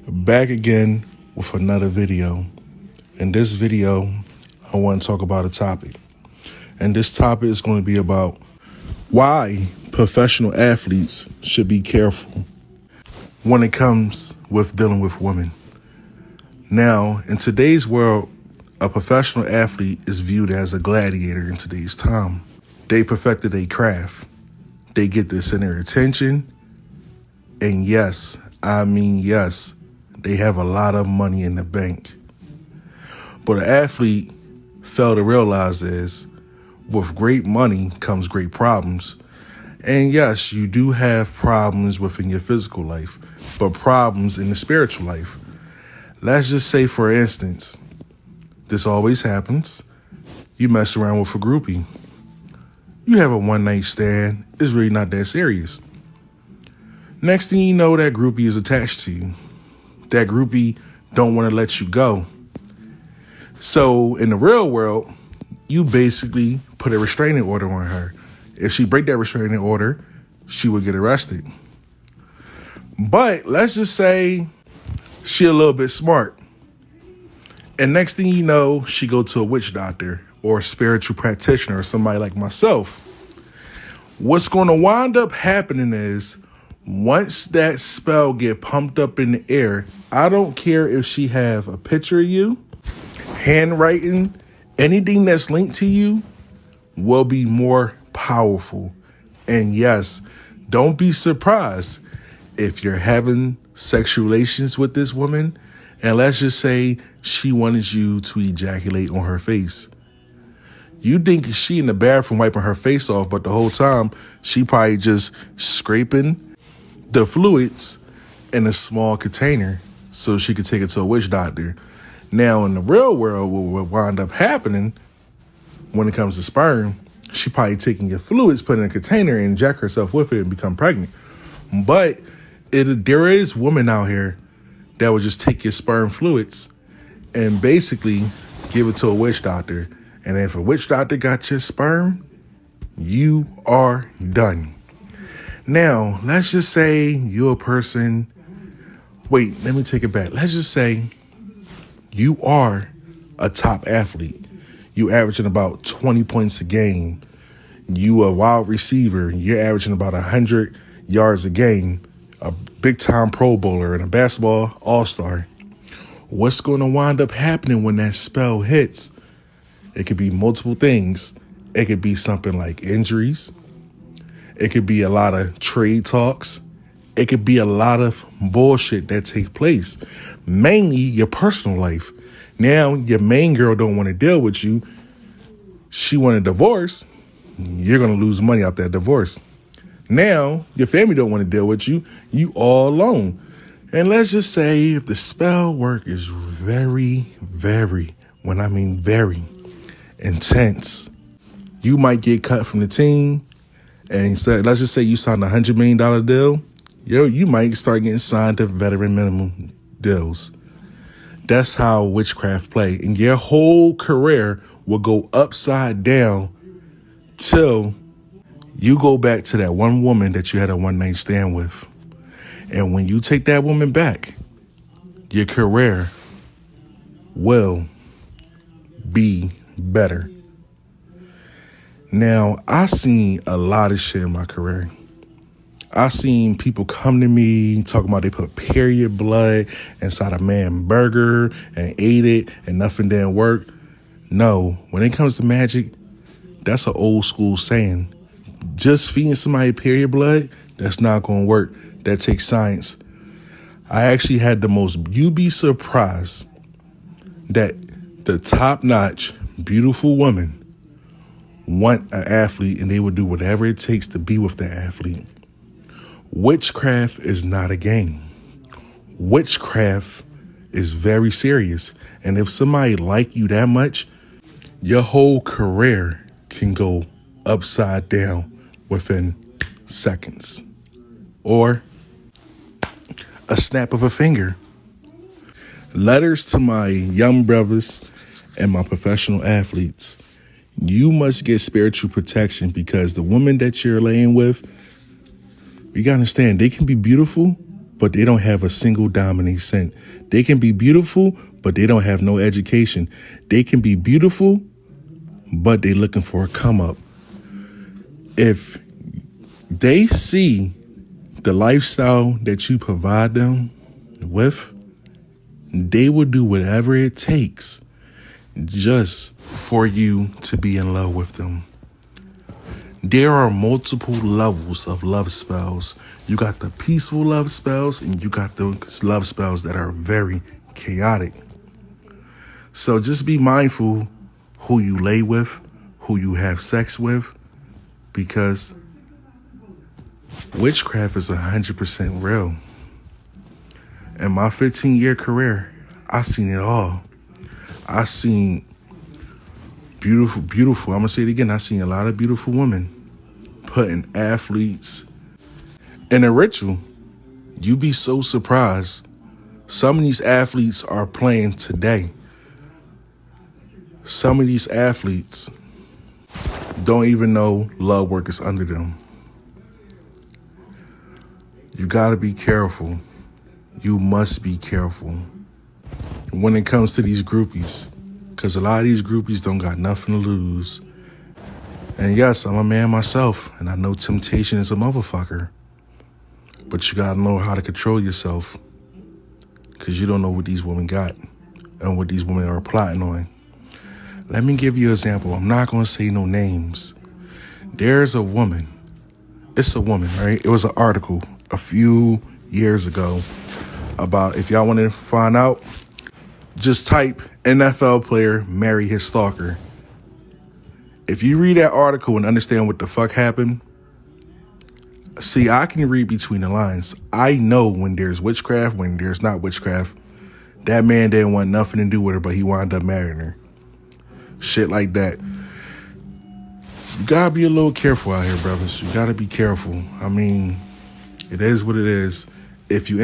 Back again with another video. In this video, I want to talk about a topic. And this topic is going to be about why professional athletes should be careful when it comes with dealing with women. Now, in today's world, a professional athlete is viewed as a gladiator in today's time. They perfected a craft. They get the center of attention. And yes, they have a lot of money in the bank. But an athlete failed to realize is with great money comes great problems. And yes, you do have problems within your physical life, but problems in the spiritual life. Let's just say, for instance, this always happens. You mess around with a groupie. You have a one-night stand. It's really not that serious. Next thing you know, that groupie is attached to you. That groupie don't want to let you go. So in the real world, you basically put a restraining order on her. If she break that restraining order, she would get arrested. But let's just say she a little bit smart. And next thing you know, she go to a witch doctor or a spiritual practitioner or somebody like myself. What's going to wind up happening is once that spell get pumped up in the air, I don't care if she have a picture of you, handwriting, anything that's linked to you will be more powerful. And yes, don't be surprised if you're having sexual relations with this woman and let's just say she wanted you to ejaculate on her face. You think she in the bathroom wiping her face off, but the whole time she probably just scraping the fluids in a small container so she could take it to a witch doctor. Now, in the real world, what will wind up happening when it comes to sperm, she probably taking your fluids, put it in a container, and inject herself with it and become pregnant. But there is women out here that would just take your sperm fluids and basically give it to a witch doctor. And if a witch doctor got your sperm, you are done. Now, let's just say you're a person. Wait, let me take it back. Let's just say you are a top athlete. You averaging about 20 points a game. You a wide receiver. You're averaging about 100 yards a game. A big-time Pro Bowler and a basketball all-star. What's going to wind up happening when that spell hits? It could be multiple things. It could be something like injuries. It could be a lot of trade talks. It could be a lot of bullshit that take place. Mainly your personal life. Now, your main girl don't want to deal with you. She want a divorce. You're going to lose money out that divorce. Now, your family don't want to deal with you. You all alone. And let's just say if the spell work is very intense, you might get cut from the team. And let's just say you signed a $100 million deal. You might start getting signed to veteran minimum deals. That's how witchcraft play. And your whole career will go upside down till you go back to that one woman that you had a one-night stand with. And when you take that woman back, your career will be better. Now, I seen a lot of shit in my career. I seen people come to me talking about they put period blood inside a man burger and ate it and nothing didn't work. No, when it comes to magic, that's an old school saying. Just feeding somebody period blood, that's not going to work. That takes science. I actually had you'd be surprised that the top-notch, beautiful woman want an athlete and they would do whatever it takes to be with that athlete. Witchcraft is not a game. Witchcraft is very serious. And if somebody like you that much, your whole career can go upside down within seconds or a snap of a finger. Letters to my young brothers and my professional athletes. You must get spiritual protection because the woman that you're laying with, you gotta understand, they can be beautiful, but they don't have a single dominant cent. They can be beautiful, but they don't have no education. They can be beautiful, but they looking for a come up. If they see the lifestyle that you provide them with, they will do whatever it takes just for you to be in love with them. There are multiple levels of love spells. You got the peaceful love spells and you got those love spells that are very chaotic. So just be mindful who you lay with, who you have sex with, because witchcraft is 100% real. In my 15-year career, I've seen it all. I've seen beautiful. I'm going to say it again. I've seen a lot of beautiful women putting athletes in a ritual. You'd be so surprised. Some of these athletes are playing today. Some of these athletes don't even know love work is under them. You got to be careful. You must be careful when it comes to these groupies, because a lot of these groupies don't got nothing to lose. And yes, I'm a man myself, and I know temptation is a motherfucker, but you got to know how to control yourself, because you don't know what these women got and what these women are plotting on. Let me give you an example. I'm not going to say no names. There's a woman. It's a woman, right? It was an article a few years ago about, if y'all want to find out, just type NFL player marry his stalker. If you read that article and understand what the fuck happened, see, I can read between the lines. I know when there's witchcraft, when there's not witchcraft. That man didn't want nothing to do with her, but he wound up marrying her. Shit like that. You gotta be a little careful out here, brothers. You gotta be careful. I mean, it is what it is. If you